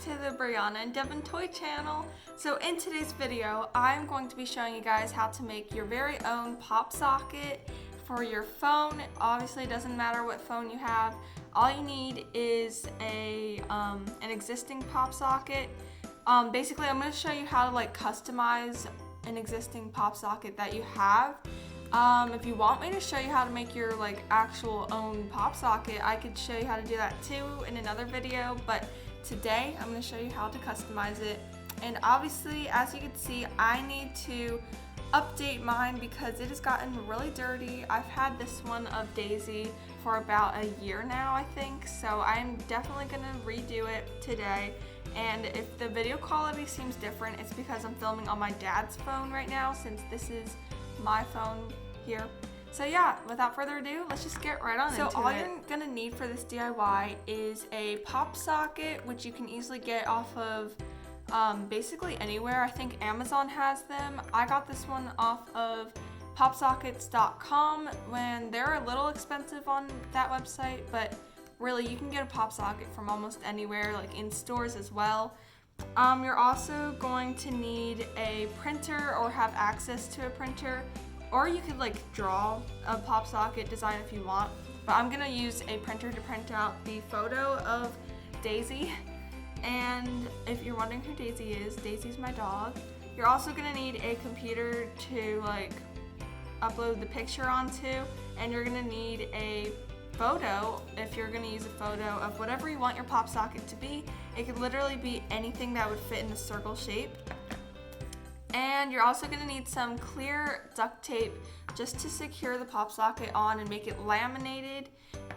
to the Brianna and Devin Toy channel. So in today's video, I'm going to be showing you guys how to make your very own pop socket for your phone. Obviously, it doesn't matter what phone you have. All you need is an existing pop socket. Basically, I'm going to show you how to customize an existing pop socket that you have. If you want me to show you how to make your actual own pop socket, I could show you how to do that too in another video, but today I'm going to show you how to customize it. And obviously, as you can see, I need to update mine because it has gotten really dirty. I've had this one of Daisy for about a year now, I think, so I'm definitely going to redo it today. And if the video quality seems different, it's because I'm filming on my dad's phone right now, since this is my phone here. So yeah, without further ado, let's just get right on into it. So all you're gonna need for this DIY is a pop socket, which you can easily get off of basically anywhere. I think Amazon has them. I got this one off of popsockets.com when they're a little expensive on that website, but really you can get a pop socket from almost anywhere, like in stores as well. You're also going to need a printer or have access to a printer, or you could draw a pop socket design if you want, but I'm gonna use a printer to print out the photo of Daisy. And if you're wondering who Daisy is, Daisy's my dog. You're also gonna need a computer to upload the picture onto, and you're gonna need a photo if you're going to use a photo of whatever you want your pop socket to be. It could literally be anything that would fit in a circle shape. And you're also going to need some clear duct tape just to secure the pop socket on and make it laminated.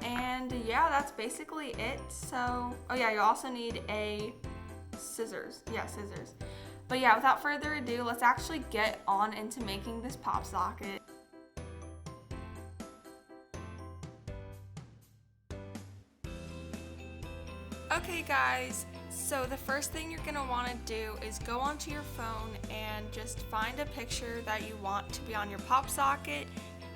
And yeah, that's basically it. So, oh yeah, you also need a scissors. Yeah, scissors. But yeah, without further ado, let's actually get on into making this pop socket. Okay guys, so the first thing you're going to want to do is go onto your phone and just find a picture that you want to be on your pop socket.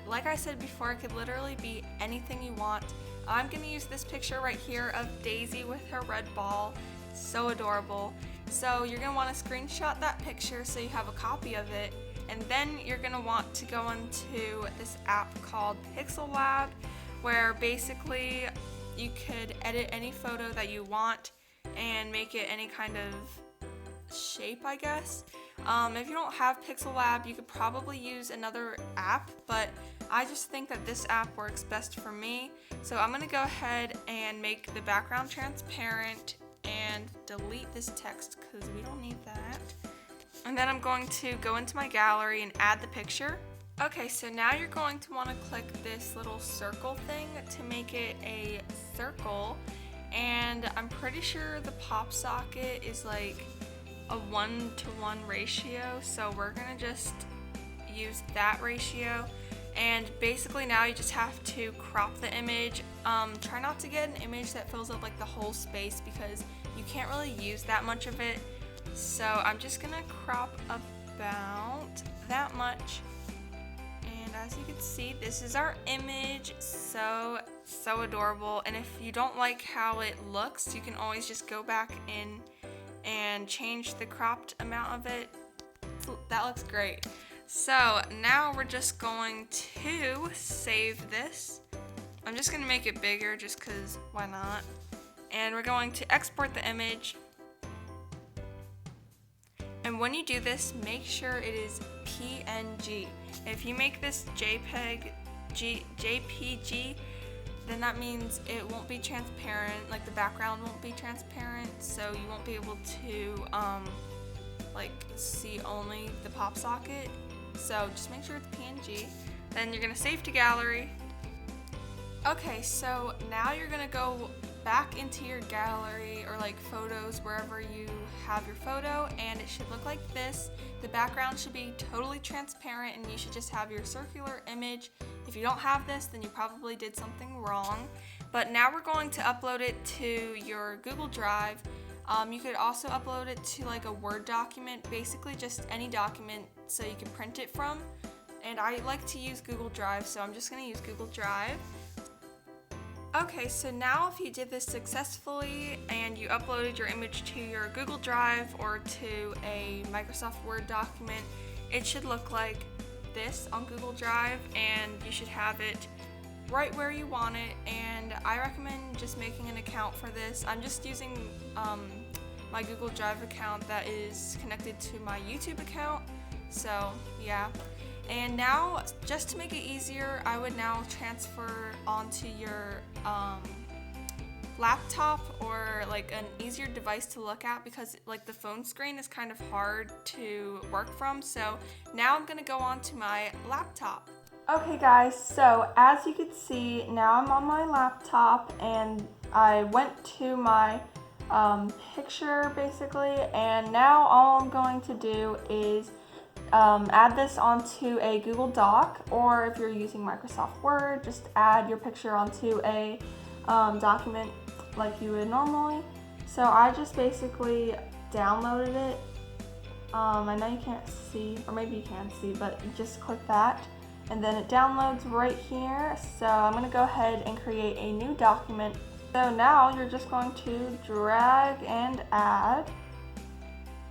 Like I said before, it could literally be anything you want. I'm going to use this picture right here of Daisy with her red ball. So adorable. So you're going to want to screenshot that picture so you have a copy of it. And then you're going to want to go into this app called Pixel Lab, where basically you could edit any photo that you want and make it any kind of shape, I guess. If you don't have Pixel Lab, you could probably use another app, but I just think that this app works best for me. So I'm gonna go ahead and make the background transparent and delete this text because we don't need that. And then I'm going to go into my gallery and add the picture. Okay, so now you're going to want to click this little circle thing to make it a circle, and I'm pretty sure the pop socket is like a 1-to-1 ratio, so we're gonna just use that ratio. And basically now you just have to crop the image. Try not to get an image that fills up the whole space because you can't really use that much of it. So I'm just gonna crop about that much. As you can see, this is our image. So adorable. And if you don't like how it looks, you can always just go back in and change the cropped amount of it. That looks great. So now we're just going to save this. I'm just going to make it bigger just because why not? And we're going to export the image. And when you do this, make sure it is PNG. If you make this JPG, then that means it won't be transparent, the background won't be transparent, so you won't be able to see only the pop socket. So just make sure it's PNG. Then you're gonna save to gallery. Okay, so now you're gonna go back into your gallery or photos, wherever you have your photo, and it should look like this. The background should be totally transparent and you should just have your circular image. If you don't have this, then you probably did something wrong. But now we're going to upload it to your Google Drive. You could also upload it to a Word document, basically just any document so you can print it from. And I like to use Google Drive, so I'm just going to use Google Drive. Okay, so now if you did this successfully and you uploaded your image to your Google Drive or to a Microsoft Word document, it should look like this on Google Drive, and you should have it right where you want it. And I recommend just making an account for this. I'm just using my Google Drive account that is connected to my YouTube account, so yeah. And now, just to make it easier, I would now transfer onto your laptop or like an easier device to look at, because like the phone screen is kind of hard to work from. So now I'm gonna go on to my laptop. Okay guys, so as you can see, now I'm on my laptop and I went to my picture basically, and now all I'm going to do is add this onto a Google Doc, or if you're using Microsoft Word, just add your picture onto a document like you would normally. So I just basically downloaded it. I know you can't see, or maybe you can see, but you just click that and then it downloads right here. So I'm going to go ahead and create a new document. So now you're just going to drag and add.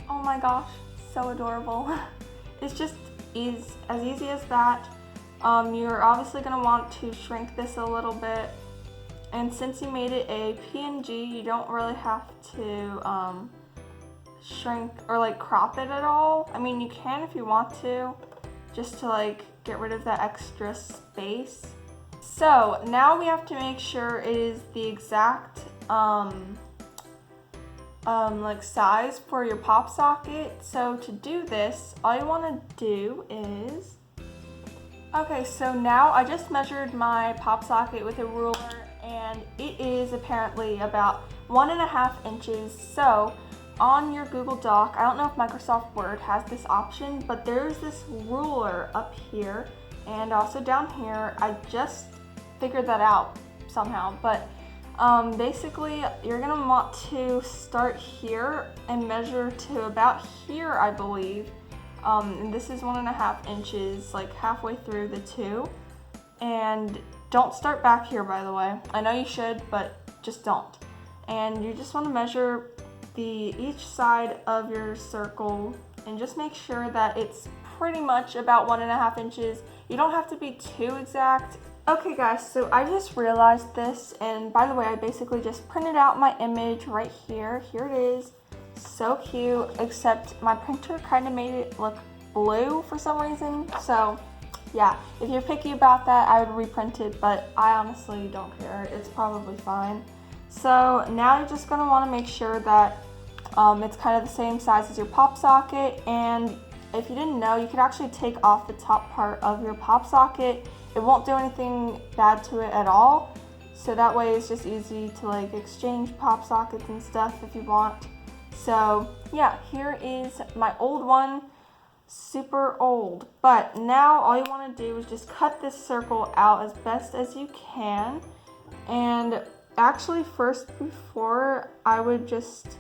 Oh my gosh, so adorable. It's just as easy as that. You're obviously going to want to shrink this a little bit, and since you made it a PNG, you don't really have to shrink or like crop it at all. I mean, you can if you want to, just to like get rid of that extra space. So now we have to make sure it is the exact like size for your pop socket. So to do this, all you want to do is, okay, so now I just measured my pop socket with a ruler, and it is apparently about 1.5 inches. So on your Google Doc, I don't know if Microsoft Word has this option, but there's this ruler up here and also down here. I just figured that out somehow, but basically you're gonna want to start here and measure to about here, I believe. And this is 1.5 inches, like halfway through the two. And don't start back here, by the way. I know you should, but just don't. And you just want to measure each side of your circle and just make sure that it's pretty much about 1.5 inches. You don't have to be too exact. Okay guys, so I just realized this, and by the way, I basically just printed out my image right here. Here it is. So cute, except my printer kind of made it look blue for some reason. So yeah, if you're picky about that, I would reprint it, but I honestly don't care. It's probably fine. So now you're just going to want to make sure that it's kind of the same size as your pop socket. And if you didn't know, you could actually take off the top part of your pop socket. It won't do anything bad to it at all. So that way it's just easy to like exchange pop sockets and stuff if you want. So yeah, here is my old one. Super old. But now all you want to do is just cut this circle out as best as you can. And actually first, before, I would just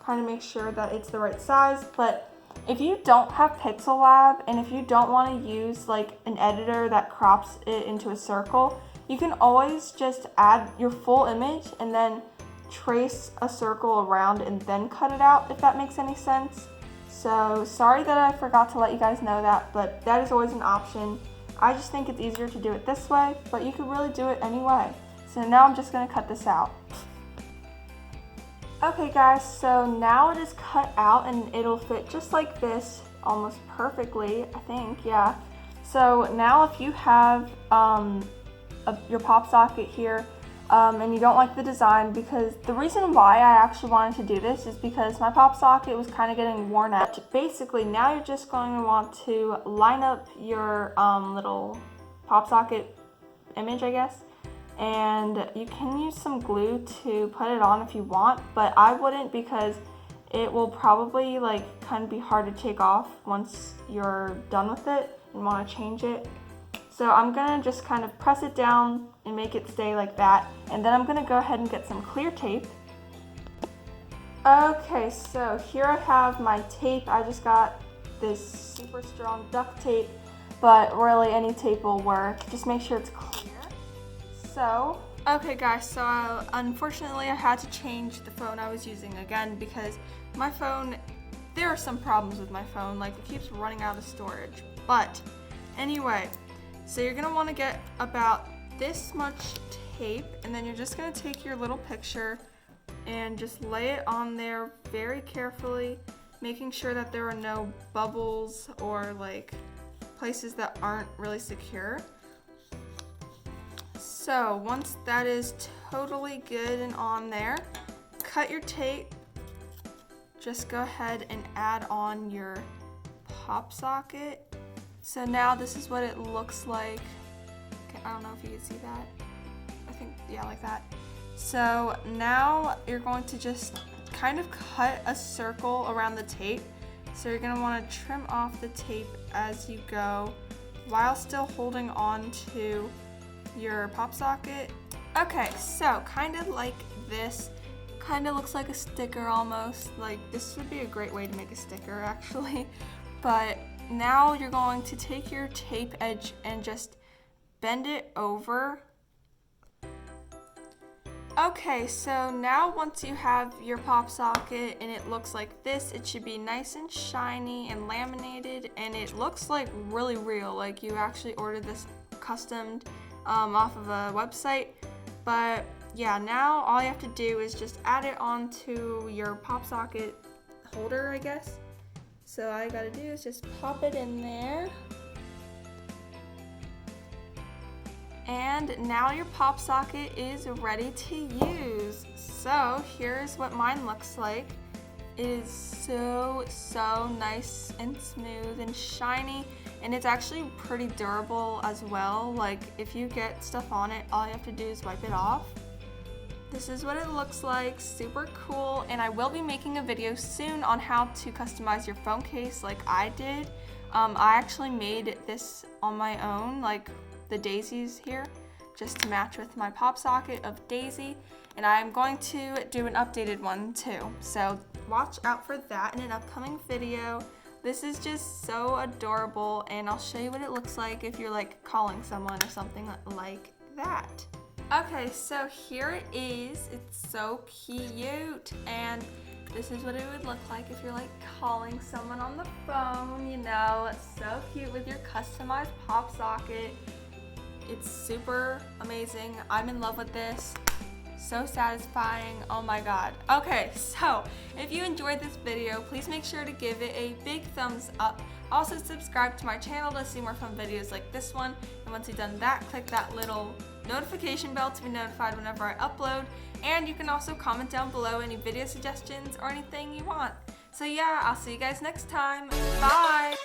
kind of make sure that it's the right size. But if you don't have Pixel Lab, and if you don't want to use like an editor that crops it into a circle, you can always just add your full image and then trace a circle around and then cut it out, if that makes any sense. So sorry that I forgot to let you guys know that, but that is always an option. I just think it's easier to do it this way, but you could really do it anyway. So now I'm just going to cut this out. Okay guys, so now it is cut out and it'll fit just like this almost perfectly, I think, yeah. So now if you have your pop socket here and you don't like the design, because the reason why I actually wanted to do this is because my pop socket was kind of getting worn out. Basically, now you're just going to want to line up your little pop socket image, I guess. And you can use some glue to put it on if you want, but I wouldn't, because it will probably like kind of be hard to take off once you're done with it and want to change it. So I'm gonna just kind of press it down and make it stay like that, and then I'm gonna go ahead and get some clear tape. Okay, so here I have my tape. I just got this super strong duct tape, but really any tape will work. Just make sure it's clear. So Okay guys, so unfortunately I had to change the phone I was using again because my phone, there are some problems with my phone, like it keeps running out of storage. But anyway, so you're gonna wanna get about this much tape, and then you're just gonna take your little picture and just lay it on there very carefully, making sure that there are no bubbles or like places that aren't really secure. So once that is totally good and on there, cut your tape. Just go ahead and add on your pop socket. So now this is what it looks like. Okay, I don't know if you can see that. I think, yeah, like that. So now you're going to just kind of cut a circle around the tape. So you're gonna wanna trim off the tape as you go while still holding on to your pop socket. Okay, so kind of like this, kind of looks like a sticker almost. Like this would be a great way to make a sticker actually. But now you're going to take your tape edge and just bend it over. Okay, so now once you have your pop socket and it looks like this, it should be nice and shiny and laminated, and it looks like really real, like you actually ordered this customed off of a website. But yeah, now all you have to do is just add it onto your pop socket holder, I guess. So all you gotta do is just pop it in there. And now your pop socket is ready to use. So here's what mine looks like. It is so nice and smooth and shiny, and it's actually pretty durable as well. Like if you get stuff on it, all you have to do is wipe it off. This is what it looks like, super cool, and I will be making a video soon on how to customize your phone case like I did. I actually made this on my own, like the daisies here, just to match with my pop socket of daisy, and I'm going to do an updated one too. So watch out for that in an upcoming video. This is just so adorable, and I'll show you what it looks like if you're like calling someone or something like that. Okay, so here it is. It's so cute, and this is what it would look like if you're like calling someone on the phone, you know. It's so cute with your customized pop socket. It's super amazing. I'm in love with this. So satisfying, oh my god. Okay, so if you enjoyed this video, please make sure to give it a big thumbs up. Also subscribe to my channel to see more fun videos like this one. And once you've done that, click that little notification bell to be notified whenever I upload. And you can also comment down below any video suggestions or anything you want. So yeah, I'll see you guys next time. Bye!